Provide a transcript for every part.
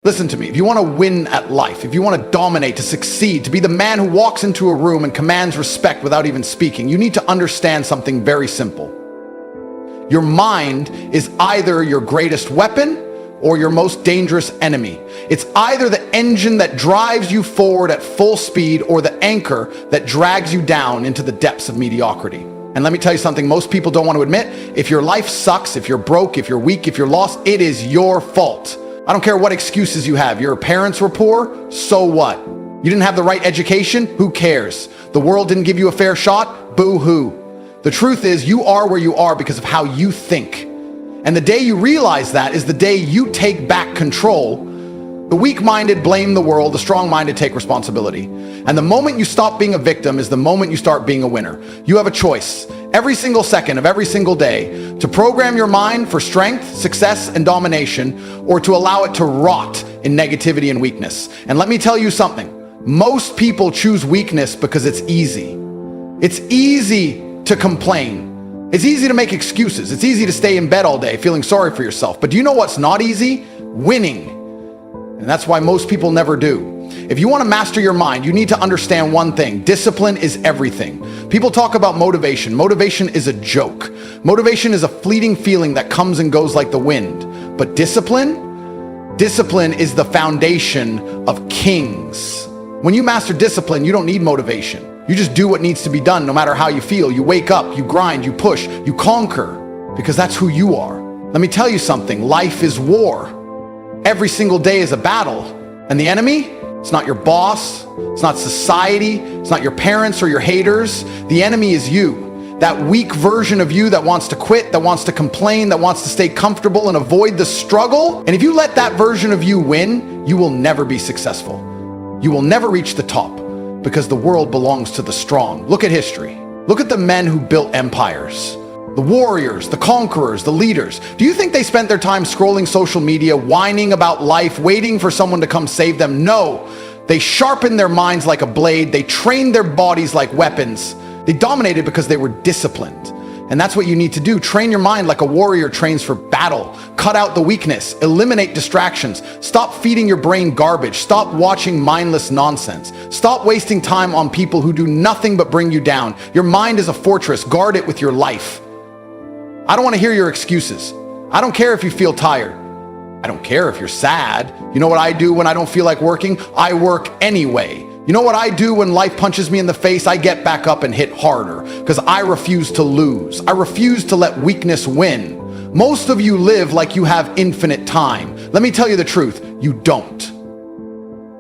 Listen to me, if you want to win at life, if you want to dominate, to succeed, to be the man who walks into a room and commands respect without even speaking, you need to understand something very simple. Your mind is either your greatest weapon or your most dangerous enemy. It's either the engine that drives you forward at full speed or the anchor that drags you down into the depths of mediocrity. And let me tell you something most people don't want to admit. If your life sucks, if you're broke, if you're weak, if you're lost, it is your fault. I don't care what excuses you have. Your parents were poor, so what? You didn't have the right education, who cares? The world didn't give you a fair shot, boo-hoo. The truth is, you are where you are because of how you think. And the day you realize that is the day you take back control. The weak-minded blame the world, the strong-minded take responsibility. And the moment you stop being a victim is the moment you start being a winner. You have a choice every single second of every single day to program your mind for strength, success, and domination, or to allow it to rot in negativity and weakness. And let me tell you something. Most people choose weakness because it's easy. It's easy to complain. It's easy to make excuses. It's easy to stay in bed all day feeling sorry for yourself. But do you know what's not easy? Winning. And that's why most people never do. If you want to master your mind, you need to understand one thing. Discipline is everything. People talk about motivation. Motivation is a joke. Motivation is a fleeting feeling that comes and goes like the wind. But discipline? Discipline is the foundation of kings. When you master discipline, you don't need motivation. You just do what needs to be done no matter how you feel. You wake up, you grind, you push, you conquer, because that's who you are. Let me tell you something. Life is war. Every single day is a battle. And the enemy? It's not your boss. It's not society. It's not your parents or your haters. The enemy is you. That weak version of you that wants to quit, that wants to complain, that wants to stay comfortable and avoid the struggle. And if you let that version of you win, you will never be successful. You will never reach the top because the world belongs to the strong. Look at history. Look at the men who built empires. The warriors, the conquerors, the leaders. Do you think they spent their time scrolling social media, whining about life, waiting for someone to come save them? No. They sharpened their minds like a blade. They trained their bodies like weapons. They dominated because they were disciplined. And that's what you need to do. Train your mind like a warrior trains for battle. Cut out the weakness. Eliminate distractions. Stop feeding your brain garbage. Stop watching mindless nonsense. Stop wasting time on people who do nothing but bring you down. Your mind is a fortress. Guard it with your life. I don't want to hear your excuses. I don't care if you feel tired. I don't care if you're sad. You know what I do when I don't feel like working? I work anyway. You know what I do when life punches me in the face? I get back up and hit harder because I refuse to lose. I refuse to let weakness win. Most of you live like you have infinite time. Let me tell you the truth, you don't.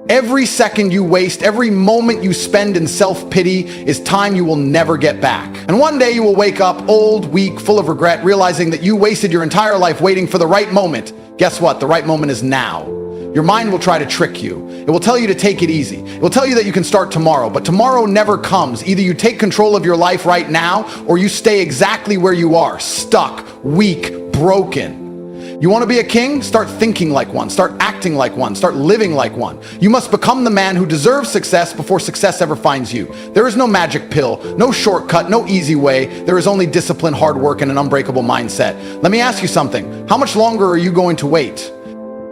Every second you waste, every moment you spend in self-pity is time you will never get back. And one day you will wake up old, weak, full of regret, realizing that you wasted your entire life waiting for the right moment. Guess what? The right moment is now. Your mind will try to trick you. It will tell you to take it easy. It will tell you that you can start tomorrow, but tomorrow never comes. Either you take control of your life right now, or you stay exactly where you are, stuck, weak, broken. You want to be a king? Start thinking like one. Start acting like one. Start living like one. You must become the man who deserves success before success ever finds you. There is no magic pill, no shortcut, no easy way. There is only discipline, hard work, and an unbreakable mindset. Let me ask you something. How much longer are you going to wait?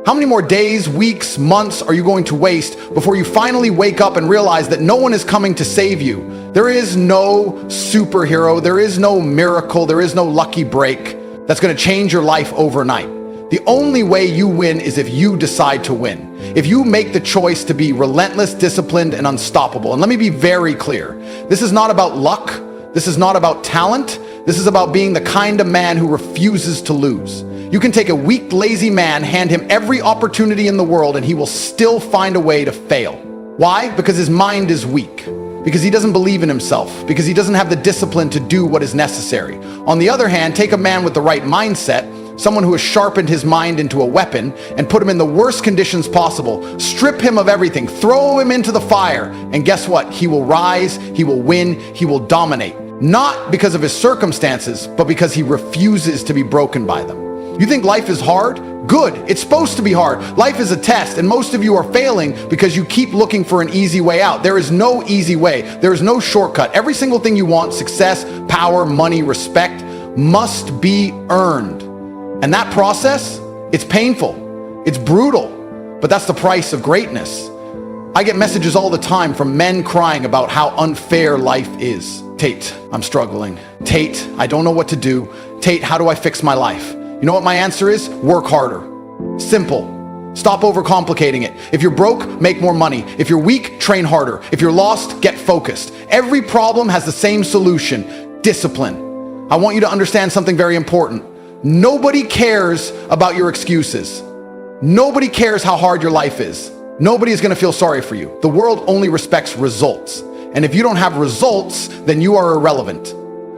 How many more days, weeks, months are you going to waste before you finally wake up and realize that no one is coming to save you? There is no superhero. There is no miracle. There is no lucky break that's going to change your life overnight. The only way you win is if you decide to win. If you make the choice to be relentless, disciplined, and unstoppable. And let me be very clear. This is not about luck. This is not about talent. This is about being the kind of man who refuses to lose. You can take a weak, lazy man, hand him every opportunity in the world, and he will still find a way to fail. Why? Because his mind is weak. Because he doesn't believe in himself. Because he doesn't have the discipline to do what is necessary. On the other hand, take a man with the right mindset, someone who has sharpened his mind into a weapon, and put him in the worst conditions possible. Strip him of everything, throw him into the fire, and guess what? He will rise, he will win, he will dominate. Not because of his circumstances, but because he refuses to be broken by them. You think life is hard? Good. It's supposed to be hard. Life is a test, and most of you are failing because you keep looking for an easy way out. There is no easy way. There is no shortcut. Every single thing you want, success, power, money, respect, must be earned. And that process, it's painful, it's brutal, But that's the price of greatness. I get messages all the time from men crying about how unfair life is. Tate, I'm struggling. Tate, I don't know what to do. Tate, how do I fix my life? You know what my answer is? Work harder. Simple. Stop overcomplicating it. If you're broke, make more money. If you're weak, train harder. If you're lost, get focused. Every problem has the same solution: discipline. I want you to understand something very important. Nobody cares about your excuses. Nobody cares how hard your life is. Nobody is going to feel sorry for you. The world only respects results. And if you don't have results, then you are irrelevant.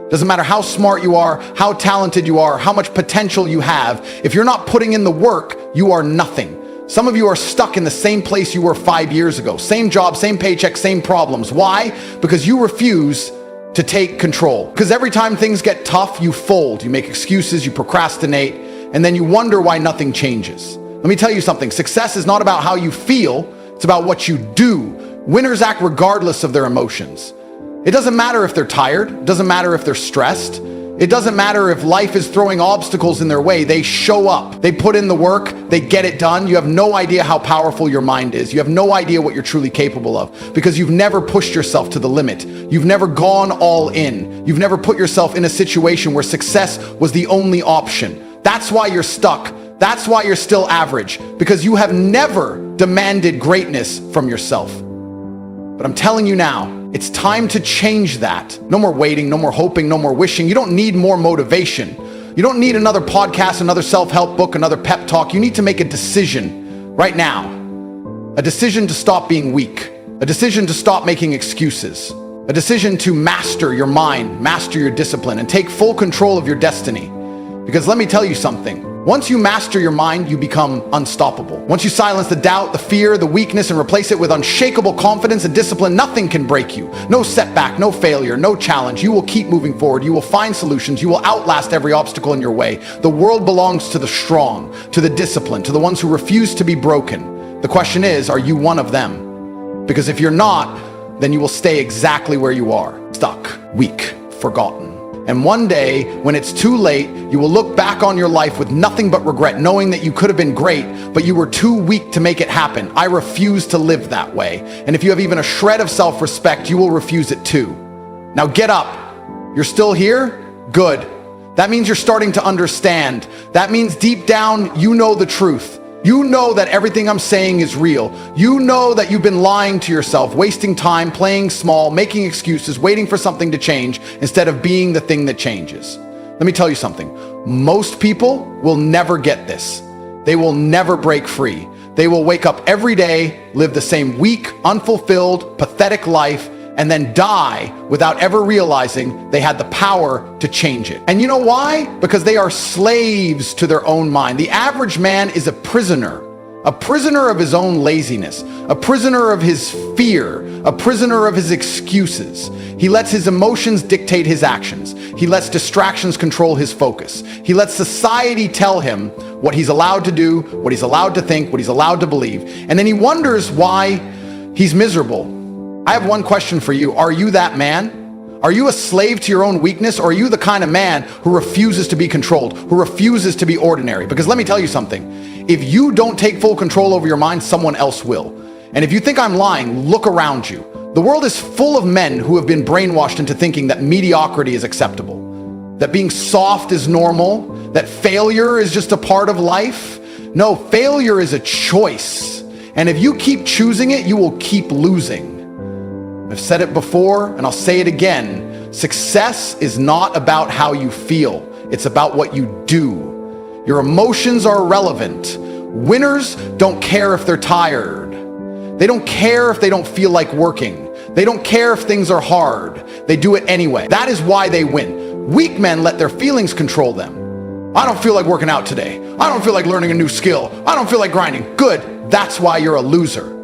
Doesn't matter how smart you are, how talented you are, how much potential you have. If you're not putting in the work, you are nothing. Some of you are stuck in the same place you were 5 years ago. Same job, same paycheck, same problems. Why? Because you refuse to take control. Because every time things get tough, you fold. You make excuses, you procrastinate, and then you wonder why nothing changes. Let me tell you something. Success is not about how you feel. It's about what you do. Winners act regardless of their emotions. It doesn't matter if they're tired. It doesn't matter if they're stressed. It doesn't matter if life is throwing obstacles in their way. They show up. They put in the work. They get it done. You have no idea how powerful your mind is. You have no idea what you're truly capable of because you've never pushed yourself to the limit. You've never gone all in. You've never put yourself in a situation where success was the only option. That's why you're stuck. That's why you're still average, because you have never demanded greatness from yourself. But I'm telling you now, it's time to change that. No more waiting, no more hoping, no more wishing. You don't need more motivation. You don't need another podcast, another self-help book, another pep talk. You need to make a decision right now. A decision to stop being weak. A decision to stop making excuses. A decision to master your mind, master your discipline, and take full control of your destiny. Because let me tell you something. Once you master your mind, you become unstoppable. Once you silence the doubt, the fear, the weakness, and replace it with unshakable confidence and discipline, nothing can break you. No setback, no failure, no challenge. You will keep moving forward. You will find solutions. You will outlast every obstacle in your way. The world belongs to the strong, to the disciplined, to the ones who refuse to be broken. The question is, are you one of them? Because if you're not, then you will stay exactly where you are, stuck, weak, forgotten. And one day, when it's too late, you will look back on your life with nothing but regret, knowing that you could have been great, but you were too weak to make it happen. I refuse to live that way. And if you have even a shred of self-respect, you will refuse it too. Now get up. You're still here? Good. That means you're starting to understand. That means deep down, you know the truth. You know that everything I'm saying is real. You know that you've been lying to yourself, wasting time, playing small, making excuses, waiting for something to change instead of being the thing that changes. Let me tell you something. Most people will never get this. They will never break free. They will wake up every day, live the same weak, unfulfilled, pathetic life, and then die without ever realizing they had the power to change it. And you know why? Because they are slaves to their own mind. The average man is a prisoner of his own laziness, a prisoner of his fear, a prisoner of his excuses. He lets his emotions dictate his actions. He lets distractions control his focus. He lets society tell him what he's allowed to do, what he's allowed to think, what he's allowed to believe. And then he wonders why he's miserable. I have one question for you. Are you that man? Are you a slave to your own weakness, or are you the kind of man who refuses to be controlled, who refuses to be ordinary? Because let me tell you something. If you don't take full control over your mind, someone else will. And if you think I'm lying, look around you. The world is full of men who have been brainwashed into thinking that mediocrity is acceptable, that being soft is normal, that failure is just a part of life. No, failure is a choice. And if you keep choosing it, you will keep losing. I've said it before, and I'll say it again. Success is not about how you feel. It's about what you do. Your emotions are irrelevant. Winners don't care if they're tired. They don't care if they don't feel like working. They don't care if things are hard. They do it anyway. That is why they win. Weak men let their feelings control them. I don't feel like working out today. I don't feel like learning a new skill. I don't feel like grinding. Good. That's why you're a loser.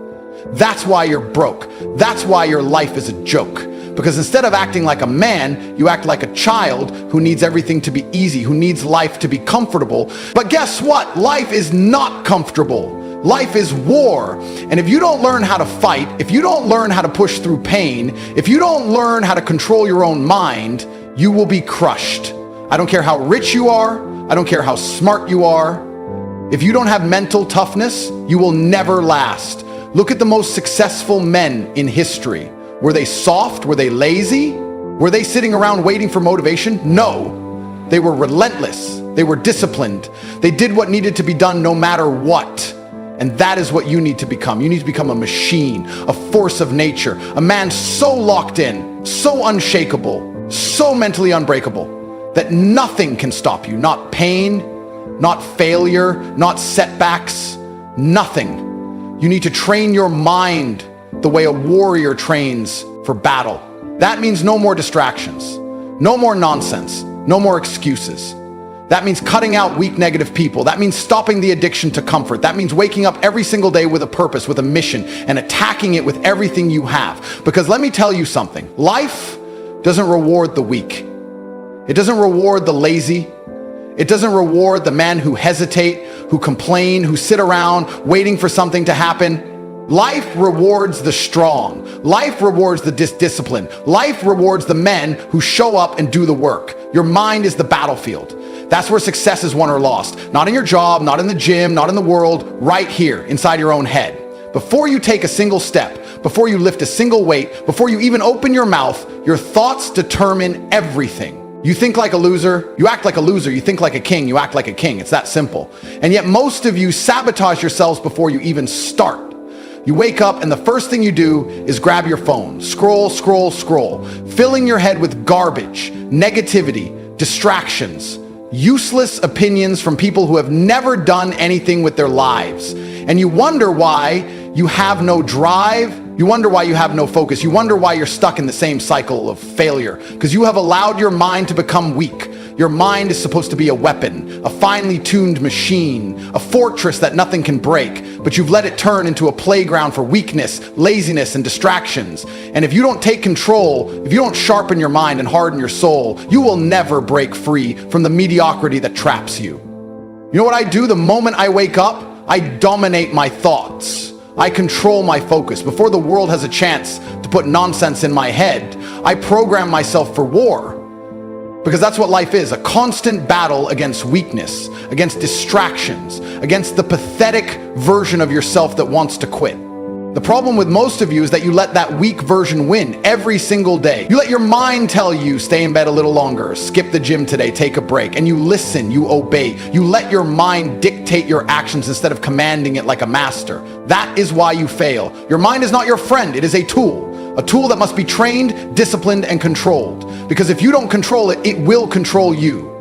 That's why you're broke. That's why your life is a joke. Because instead of acting like a man, you act like a child who needs everything to be easy, who needs life to be comfortable. But guess what? Life is not comfortable. Life is war. And if you don't learn how to fight, if you don't learn how to push through pain, if you don't learn how to control your own mind, you will be crushed. I don't care how rich you are. I don't care how smart you are. If you don't have mental toughness, you will never last. Look at the most successful men in history. Were they soft? Were they lazy? Were they sitting around waiting for motivation? No. They were relentless. They were disciplined. They did what needed to be done no matter what. And that is what you need to become. You need to become a machine, a force of nature, a man so locked in, so unshakable, so mentally unbreakable that nothing can stop you. Not pain, not failure, not setbacks, nothing. You need to train your mind the way a warrior trains for battle. That means no more distractions, no more nonsense, no more excuses. That means cutting out weak, negative people. That means stopping the addiction to comfort. That means waking up every single day with a purpose, with a mission, and attacking it with everything you have. Because let me tell you something. Life doesn't reward the weak. It doesn't reward the lazy. It doesn't reward the men who hesitate, who complain, who sit around waiting for something to happen. Life rewards the strong. Life rewards the disciplined. Life rewards the men who show up and do the work. Your mind is the battlefield. That's where success is won or lost. Not in your job, not in the gym, not in the world, right here inside your own head. Before you take a single step, before you lift a single weight, before you even open your mouth, your thoughts determine everything. You think like a loser, you act like a loser. You think like a king, you act like a king. It's that simple. And yet most of you sabotage yourselves before you even start. You wake up and the first thing you do is grab your phone, scroll, scroll, scroll, filling your head with garbage, negativity, distractions, useless opinions from people who have never done anything with their lives. And you wonder why you have no drive. You wonder why you have no focus. You wonder why you're stuck in the same cycle of failure, because you have allowed your mind to become weak. Your mind is supposed to be a weapon, a finely tuned machine, a fortress that nothing can break, but you've let it turn into a playground for weakness, laziness, and distractions. And if you don't take control, if you don't sharpen your mind and harden your soul, you will never break free from the mediocrity that traps you. You know what I do the moment I wake up? I dominate my thoughts. I control my focus. Before the world has a chance to put nonsense in my head, I program myself for war. Because that's what life is, a constant battle against weakness, against distractions, against the pathetic version of yourself that wants to quit. The problem with most of you is that you let that weak version win every single day. You let your mind tell you, stay in bed a little longer, skip the gym today, take a break, and you listen, you obey. You let your mind dictate your actions instead of commanding it like a master. That is why you fail. Your mind is not your friend, it is a tool that must be trained, disciplined, and controlled. Because if you don't control it, it will control you.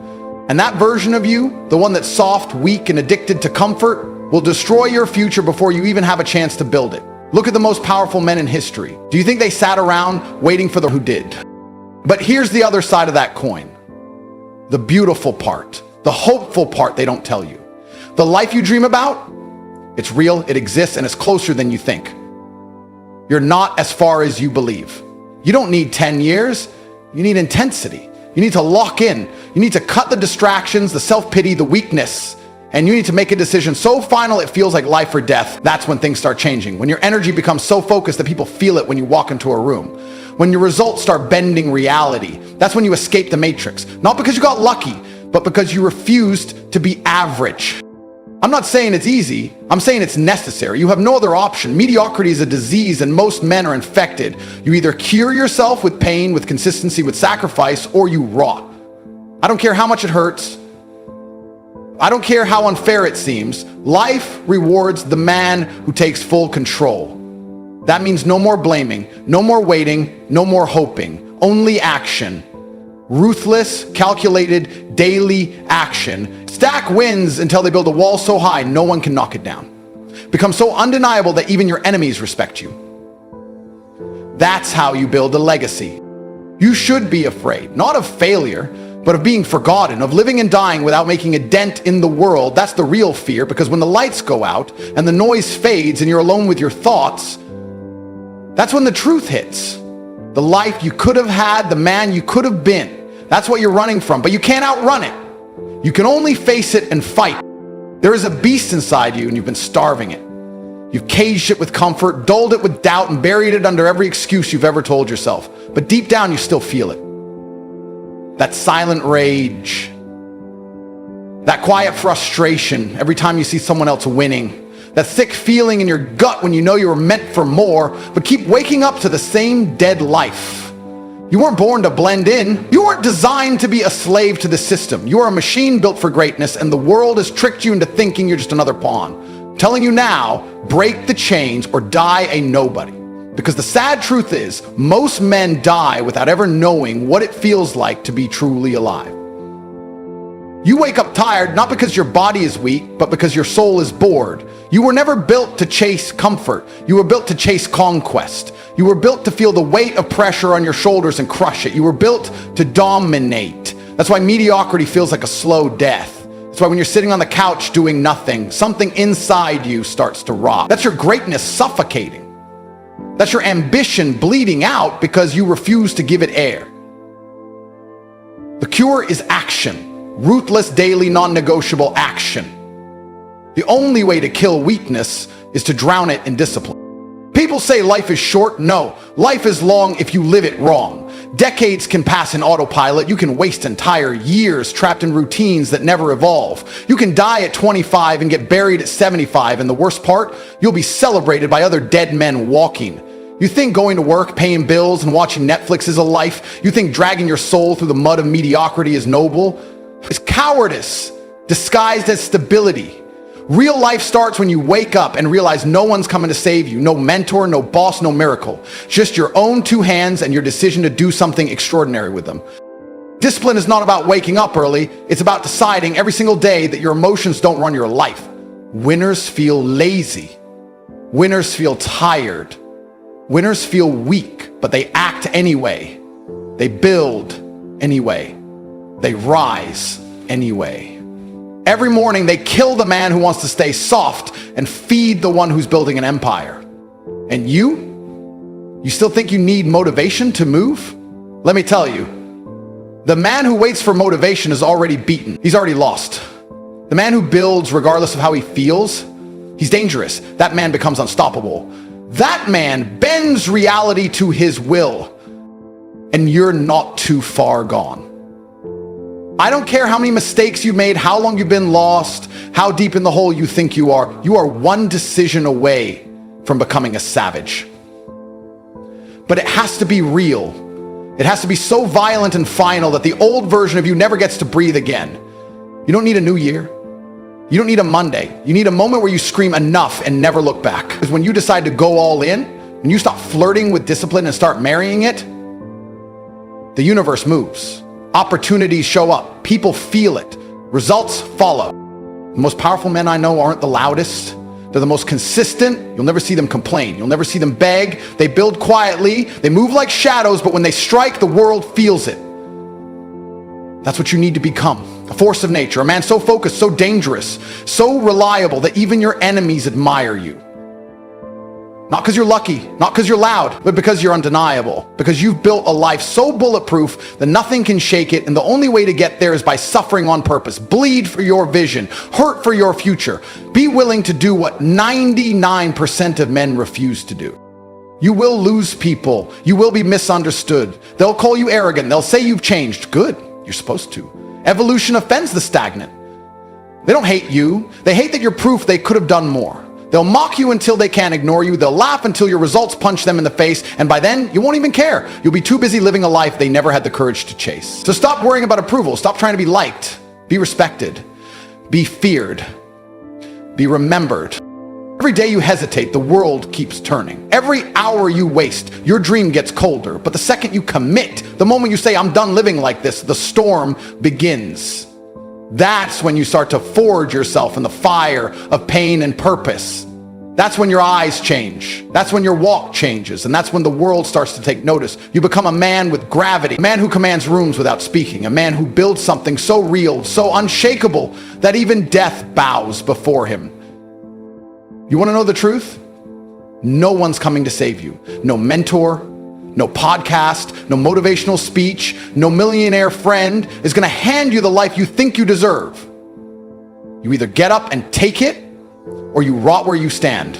And that version of you, the one that's soft, weak, and addicted to comfort, will destroy your future before you even have a chance to build it. Look at the most powerful men in history. Do you think they sat around waiting for the who did? But here's the other side of that coin. The beautiful part, the hopeful part they don't tell you. The life you dream about, it's real, it exists, and it's closer than you think. You're not as far as you believe. You don't need 10 years. You need intensity. You need to lock in. You need to cut the distractions, the self-pity, the weakness, and you need to make a decision so final it feels like life or death. That's when things start changing. When your energy becomes so focused that people feel it when you walk into a room. When your results start bending reality. That's when you escape the matrix. Not because you got lucky, but because you refused to be average. I'm not saying it's easy. I'm saying it's necessary. You have no other option. Mediocrity is a disease and most men are infected. You either cure yourself with pain, with consistency, with sacrifice, or you rot. I don't care how much it hurts. I don't care how unfair it seems. Life rewards the man who takes full control. That means no more blaming, no more waiting, no more hoping, only action. Ruthless, calculated, daily action. Stack wins until they build a wall so high no one can knock it down. Become so undeniable that even your enemies respect you. That's how you build a legacy. You should be afraid, not of failure, but of being forgotten, of living and dying without making a dent in the world. That's the real fear, because when the lights go out and the noise fades and you're alone with your thoughts, that's when the truth hits. The life you could have had, the man you could have been. That's what you're running from, but you can't outrun it. You can only face it and fight. There is a beast inside you and you've been starving it. You've caged it with comfort, dulled it with doubt, and buried it under every excuse you've ever told yourself. But deep down, you still feel it. That silent rage. That quiet frustration every time you see someone else winning. That thick feeling in your gut when you know you were meant for more, but keep waking up to the same dead life. You weren't born to blend in. You weren't designed to be a slave to the system. You are a machine built for greatness, and the world has tricked you into thinking you're just another pawn. I'm telling you now, break the chains or die a nobody. Because the sad truth is, most men die without ever knowing what it feels like to be truly alive. You wake up tired, not because your body is weak, but because your soul is bored. You were never built to chase comfort. You were built to chase conquest. You were built to feel the weight of pressure on your shoulders and crush it. You were built to dominate. That's why mediocrity feels like a slow death. That's why when you're sitting on the couch doing nothing, something inside you starts to rot. That's your greatness suffocating. That's your ambition bleeding out because you refuse to give it air. The cure is action. Ruthless, daily, non-negotiable action. The only way to kill weakness is to drown it in discipline. People say life is short. No, life is long if you live it wrong. Decades can pass in autopilot. You can waste entire years trapped in routines that never evolve. You can die at 25 and get buried at 75, and the worst part, you'll be celebrated by other dead men walking. You think going to work, paying bills, and watching Netflix is a life? You think dragging your soul through the mud of mediocrity is noble? It's cowardice disguised as stability. Real life starts when you wake up and realize no one's coming to save you. No mentor, no boss, no miracle. Just your own two hands and your decision to do something extraordinary with them. Discipline is not about waking up early. It's about deciding every single day that your emotions don't run your life. Winners feel lazy. Winners feel tired. Winners feel weak, but they act anyway. They build anyway. They rise anyway. Every morning they kill the man who wants to stay soft and feed the one who's building an empire. And you still think you need motivation to move? Let me tell you, the man who waits for motivation is already beaten. He's already lost. The man who builds regardless of how he feels, he's dangerous. That man becomes unstoppable. That man bends reality to his will, and you're not too far gone. I don't care how many mistakes you've made, how long you've been lost, how deep in the hole you think you are. You are one decision away from becoming a savage. But it has to be real. It has to be so violent and final that the old version of you never gets to breathe again. You don't need a new year. You don't need a Monday. You need a moment where you scream enough and never look back. Because when you decide to go all in, when you stop flirting with discipline and start marrying it, the universe moves. Opportunities show up. People feel it. Results follow. The most powerful men I know aren't the loudest. They're the most consistent. You'll never see them complain. You'll never see them beg. They build quietly. They move like shadows, but when they strike, the world feels it. That's what you need to become. A force of nature. A man so focused, so dangerous, so reliable that even your enemies admire you. Not because you're lucky, not because you're loud, but because you're undeniable. Because you've built a life so bulletproof that nothing can shake it, and the only way to get there is by suffering on purpose. Bleed for your vision, hurt for your future. Be willing to do what 99% of men refuse to do. You will lose people. You will be misunderstood. They'll call you arrogant. They'll say you've changed. Good, you're supposed to. Evolution offends the stagnant. They don't hate you. They hate that you're proof they could have done more. They'll mock you until they can't ignore you. They'll laugh until your results punch them in the face. And by then, you won't even care. You'll be too busy living a life they never had the courage to chase. So stop worrying about approval. Stop trying to be liked. Be respected. Be feared. Be remembered. Every day you hesitate, the world keeps turning. Every hour you waste, your dream gets colder. But the second you commit, the moment you say, I'm done living like this, the storm begins. That's when you start to forge yourself in the fire of pain and purpose. That's when your eyes change. That's when your walk changes. And that's when the world starts to take notice. You become a man with gravity, a man who commands rooms without speaking, a man who builds something so real, so unshakable that even death bows before him. You want to know the truth? No one's coming to save you. No mentor, no podcast, no motivational speech, no millionaire friend is going to hand you the life you think you deserve. You either get up and take it, or you rot where you stand.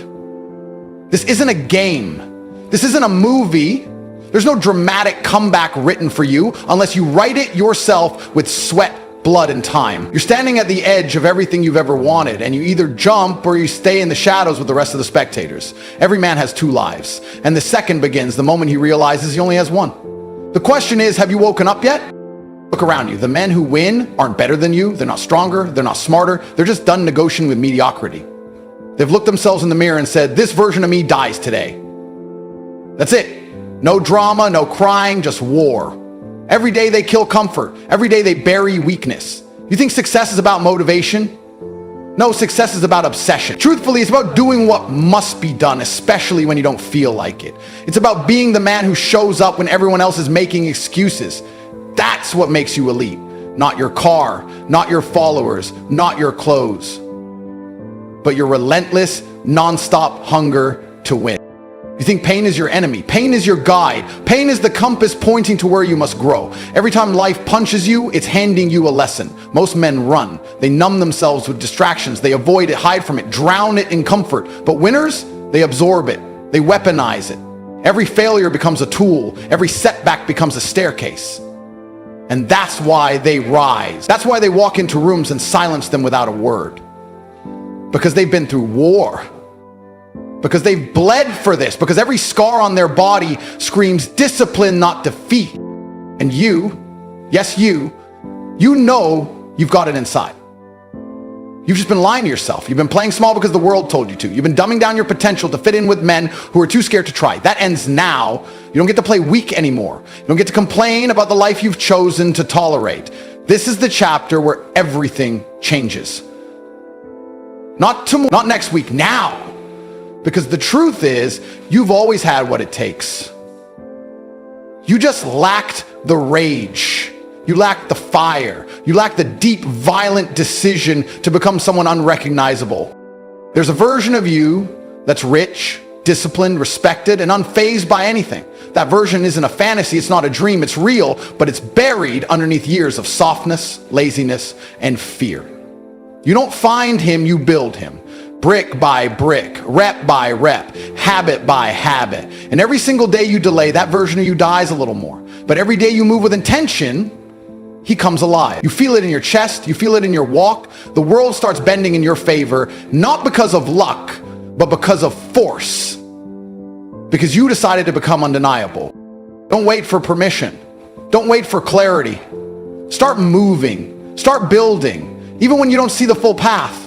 This isn't a game. This isn't a movie. There's no dramatic comeback written for you unless you write it yourself with sweat, blood and time. You're standing at the edge of everything you've ever wanted, and you either jump or you stay in the shadows with the rest of the spectators. Every man has two lives, and the second begins the moment he realizes he only has one. The question is, have you woken up yet? Look around you. The men who win aren't better than you. They're not stronger. They're not smarter. They're just done negotiating with mediocrity. They've looked themselves in the mirror and said, this version of me dies today. That's it. No drama, no crying, just war. Every day they kill comfort. Every day they bury weakness. You think success is about motivation? No, success is about obsession. Truthfully, it's about doing what must be done, especially when you don't feel like it. It's about being the man who shows up when everyone else is making excuses. That's what makes you elite. Not your car, not your followers, not your clothes, but your relentless, non-stop hunger to win. You think pain is your enemy. Pain is your guide. Pain is the compass pointing to where you must grow. Every time life punches you, it's handing you a lesson. Most men run. They numb themselves with distractions. They avoid it, hide from it, drown it in comfort. But winners, they absorb it. They weaponize it. Every failure becomes a tool. Every setback becomes a staircase. And that's why they rise. That's why they walk into rooms and silence them without a word. Because they've been through war. Because they've bled for this. Because every scar on their body screams discipline, not defeat. And you, yes you know you've got it inside. You've just been lying to yourself. You've been playing small because the world told you to. You've been dumbing down your potential to fit in with men who are too scared to try. That ends now. You don't get to play weak anymore. You don't get to complain about the life you've chosen to tolerate. This is the chapter where everything changes. Not tomorrow, not next week, now. Because the truth is, you've always had what it takes. You just lacked the rage. You lacked the fire. You lacked the deep, violent decision to become someone unrecognizable. There's a version of you that's rich, disciplined, respected, and unfazed by anything. That version isn't a fantasy, it's not a dream, it's real, but it's buried underneath years of softness, laziness, and fear. You don't find him, you build him. Brick by brick, rep by rep, habit by habit. And every single day you delay, that version of you dies a little more. But every day you move with intention, he comes alive. You feel it in your chest, you feel it in your walk. The world starts bending in your favor, not because of luck, but because of force. Because you decided to become undeniable. Don't wait for permission. Don't wait for clarity. Start moving, start building, even when you don't see the full path.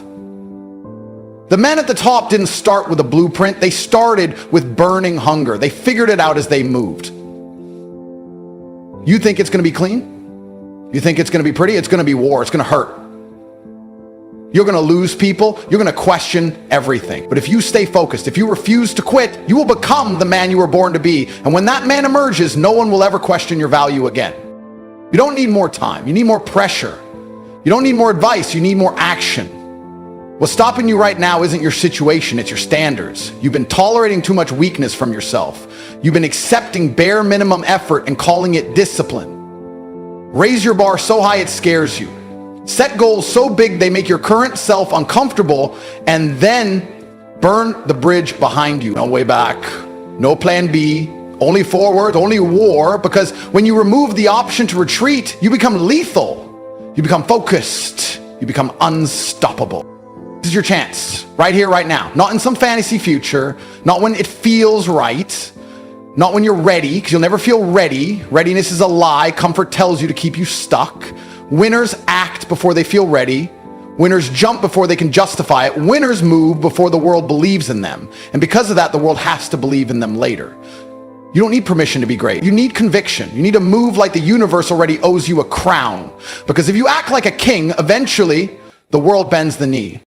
The men at the top didn't start with a blueprint. They started with burning hunger. They figured it out as they moved. You think it's going to be clean? You think it's going to be pretty? It's going to be war. It's going to hurt. You're going to lose people. You're going to question everything. But if you stay focused, if you refuse to quit, you will become the man you were born to be. And when that man emerges, no one will ever question your value again. You don't need more time. You need more pressure. You don't need more advice. You need more action. What's stopping you right now isn't your situation, it's your standards. You've been tolerating too much weakness from yourself. You've been accepting bare minimum effort and calling it discipline. Raise your bar so high it scares you. Set goals so big they make your current self uncomfortable, and then burn the bridge behind you. No way back, no plan B, only forward, only war, because when you remove the option to retreat, you become lethal. You become focused. You become unstoppable. This is your chance, right here, right now. Not in some fantasy future, not when it feels right, not when you're ready, because you'll never feel ready. Readiness is a lie. Comfort tells you to keep you stuck. Winners act before they feel ready. Winners jump before they can justify it. Winners move before the world believes in them. And because of that, the world has to believe in them later. You don't need permission to be great. You need conviction. You need to move like the universe already owes you a crown. Because if you act like a king, eventually the world bends the knee.